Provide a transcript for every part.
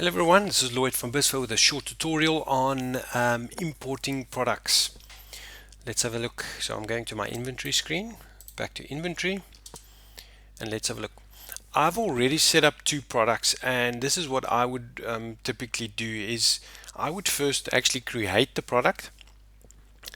Hello everyone, this is Lloyd from Bizzfo with a short tutorial on importing products. Let's have a look. So I'm going to my inventory screen, back to inventory, and let's have a look. I've already set up two products, and this is what I would typically do is I would first actually create the product.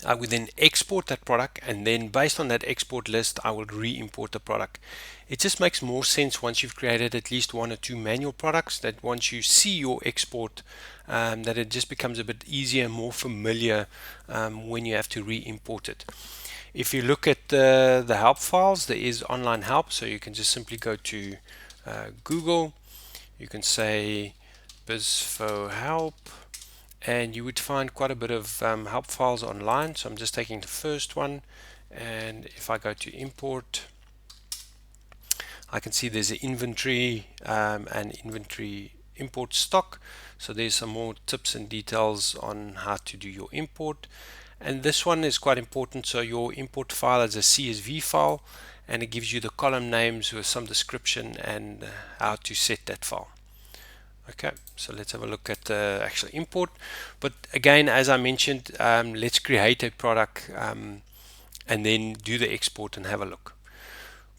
I would then export that product, and then based on that export list I will re-import the product. It just makes more sense once you've created at least one or two manual products, that once you see your export that it just becomes a bit easier and more familiar when you have to re-import it. If you look at the help files, there is online help, so you can just simply go to Google, you can say Bizzfo help, and you would find quite a bit of help files online. So I'm just taking the first one, and if I go to import, I can see there's an inventory and inventory import stock. So there's some more tips and details on how to do your import, and this one is quite important. So your import file is a CSV file, and it gives you the column names with some description and how to set that file. Okay, so let's have a look at the actual import. But again, as I mentioned, let's create a product and then do the export and have a look.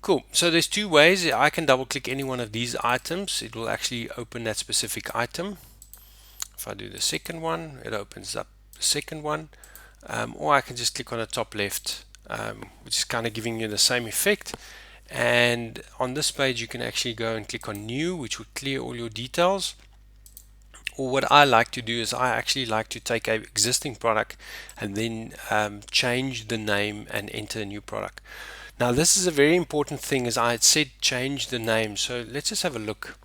Cool, so there's two ways. I can double click any one of these items. It will actually open that specific item. If I do the second one, it opens up the second one. Or I can just click on the top left, which is kind of giving you the same effect. And on this page you can actually go and click on new, which will clear all your details. Or what I like to do is I actually like to take an existing product and then change the name and enter a new product. Now this is a very important thing, as I had said, change the name. So let's just have a look.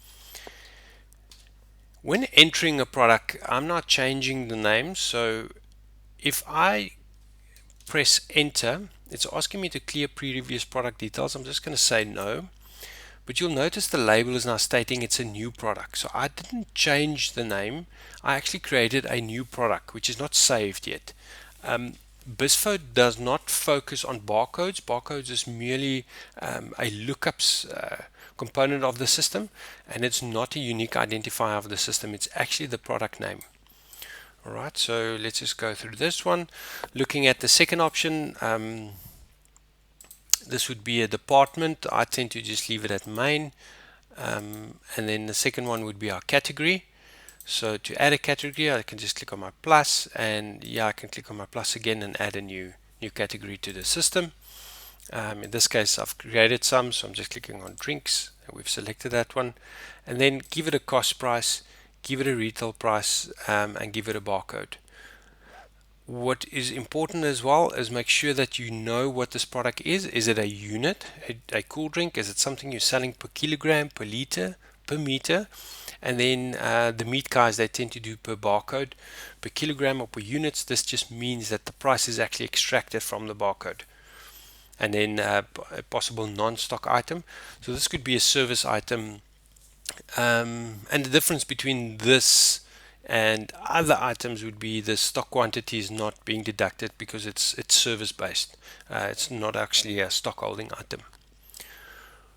When entering a product, I'm not changing the name. So if I press enter, it's asking me to clear previous product details. I'm just going to say no, but you'll notice the label is now stating it's a new product. So I didn't change the name, I actually created a new product which is not saved yet. Bizzfo does not focus on barcodes. Barcodes is merely a lookups component of the system, and it's not a unique identifier of the system. It's actually the product name. Alright, so let's just go through this one. Looking at the second option, this would be a department. I tend to just leave it at main. And then the second one would be our category. So to add a category, I can just click on my plus, and I can click on my plus again and add a new category to the system. In this case I've created some, so I'm just clicking on drinks, and we've selected that one, and then give it a cost price, give it a retail price, and give it a barcode. What is important as well is make sure that you know what this product is. Is it a unit, a cool drink? Is it something you're selling per kilogram, per liter, per meter? And then the meat guys, they tend to do per barcode, per kilogram or per units. This just means that the price is actually extracted from the barcode. And then a possible non-stock item. So this could be a service item. And the difference between this and other items would be the stock quantity is not being deducted because it's service based. It's not actually a stock holding item.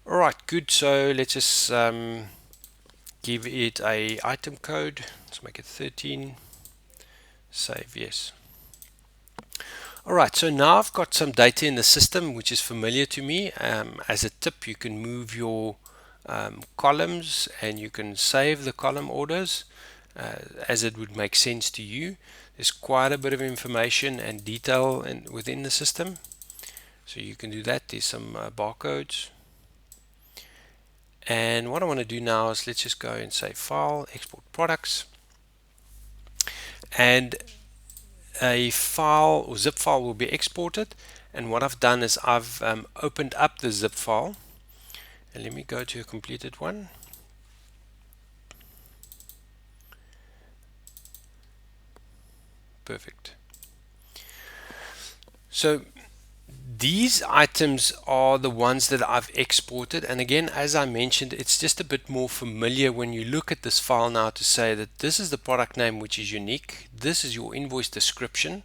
Alright, good. So let's just give it a item code. Let's make it 13. Save, yes. Alright, so now I've got some data in the system which is familiar to me. As a tip, you can move your columns, and you can save the column orders as it would make sense to you. There's quite a bit of information and detail within the system, so you can do that. There's some barcodes, and what I want to do now is let's just go and say file, export products, and a file or zip file will be exported. And what I've done is I've opened up the zip file, and let me go to a completed one. Perfect. So these items are the ones that I've exported, and again, as I mentioned, it's just a bit more familiar when you look at this file now to say that this is the product name, which is unique. This is your invoice description.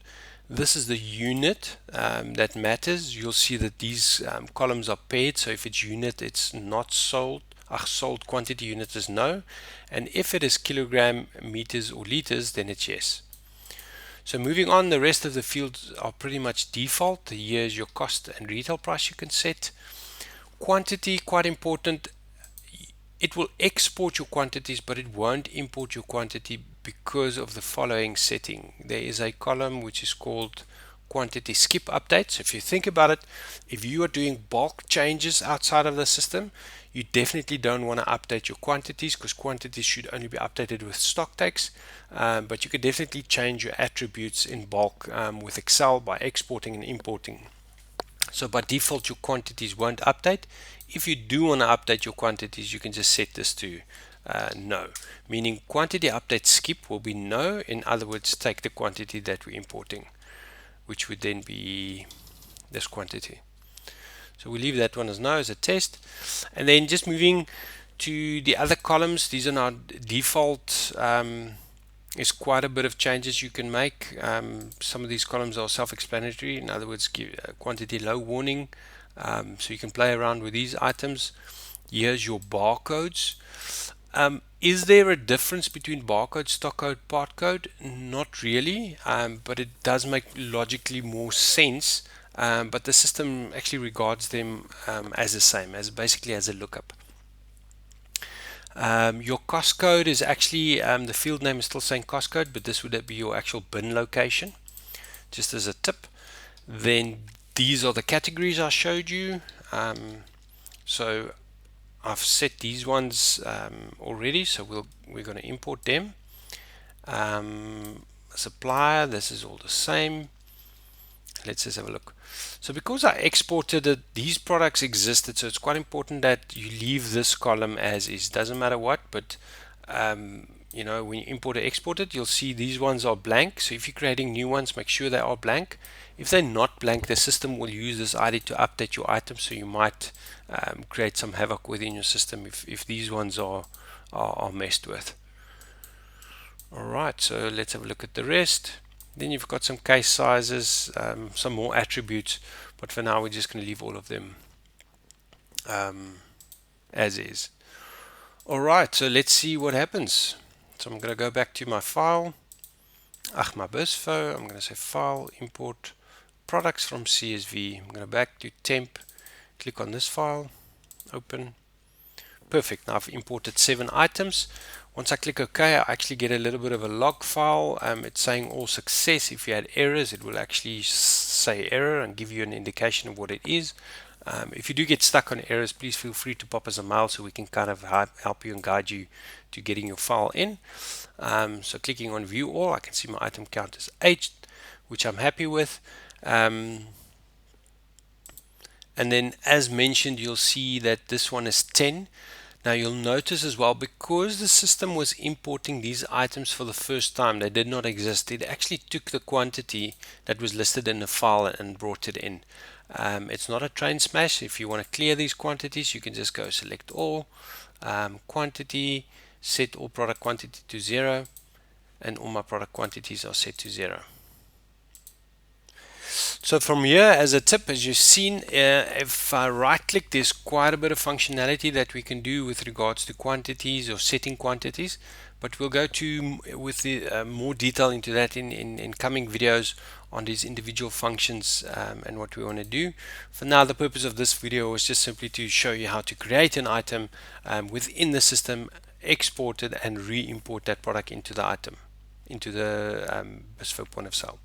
This is the unit that matters. You'll see that these columns are paired, so if it's unit, it's not sold. sold quantity unit is no, and if it is kilogram, meters or liters, then it's yes. So moving on, the rest of the fields are pretty much default. Here is your cost and retail price you can set. Quantity, quite important. It will export your quantities, but it won't import your quantity because of the following setting. There is a column which is called quantity skip updates. If you think about it, if you are doing bulk changes outside of the system, you definitely don't want to update your quantities, because quantities should only be updated with stock takes. But you can definitely change your attributes in bulk with Excel by exporting and importing. So by default, your quantities won't update. If you do want to update your quantities, you can just set this to no, meaning quantity update skip will be no. In other words, take the quantity that we're importing, which would then be this quantity. So we leave that one as no, as a test. And then just moving to the other columns, these are now default. There's quite a bit of changes you can make. Some of these columns are self-explanatory. In other words, give quantity low warning. So you can play around with these items. Here's your barcodes. Is there a difference between barcode, stock code, part code? Not really, but it does make logically more sense. But the system actually regards them as the same, as basically as a lookup. Your cost code is actually, the field name is still saying cost code, but this would be your actual bin location, just as a tip. Then these are the categories I showed you. So I've set these ones already, so we're going to import them. Supplier, this is all the same. Let's just have a look. So because I exported it, these products existed, so it's quite important that you leave this column as is. Doesn't matter what, but you know, when you import or export it, you'll see these ones are blank. So if you're creating new ones, make sure they are blank. If they're not blank, the system will use this ID to update your item, so you might create some havoc within your system if these ones are messed with. Alright, so let's have a look at the rest. Then you've got some case sizes, some more attributes, but for now we're just going to leave all of them as is. Alright, so let's see what happens. So I'm going to go back to my file, my Bizzfo. I'm going to say file, import products from CSV. I'm going to back to temp, click on this file, open. Perfect. Now I've imported 7 items. Once I click OK, I actually get a little bit of a log file. It's saying all success. If you had errors, it will actually say error and give you an indication of what it is. If you do get stuck on errors, please feel free to pop us a mail so we can kind of help you and guide you to getting your file in. So clicking on view all, I can see my item count is 8, which I'm happy with. And then as mentioned, you'll see that this one is 10. Now you'll notice as well, because the system was importing these items for the first time, they did not exist. It actually took the quantity that was listed in the file and brought it in. It's not a train smash. If you want to clear these quantities, you can just go select all, quantity, set all product quantity to 0, and all my product quantities are set to 0. So from here, as a tip, as you've seen, if I right click, there's quite a bit of functionality that we can do with regards to quantities or setting quantities, but we'll go to more detail into that in coming videos on these individual functions and what we want to do. For now, the purpose of this video was just simply to show you how to create an item within the system, export it and re-import that product into the item, into the Bizzfo point of sale.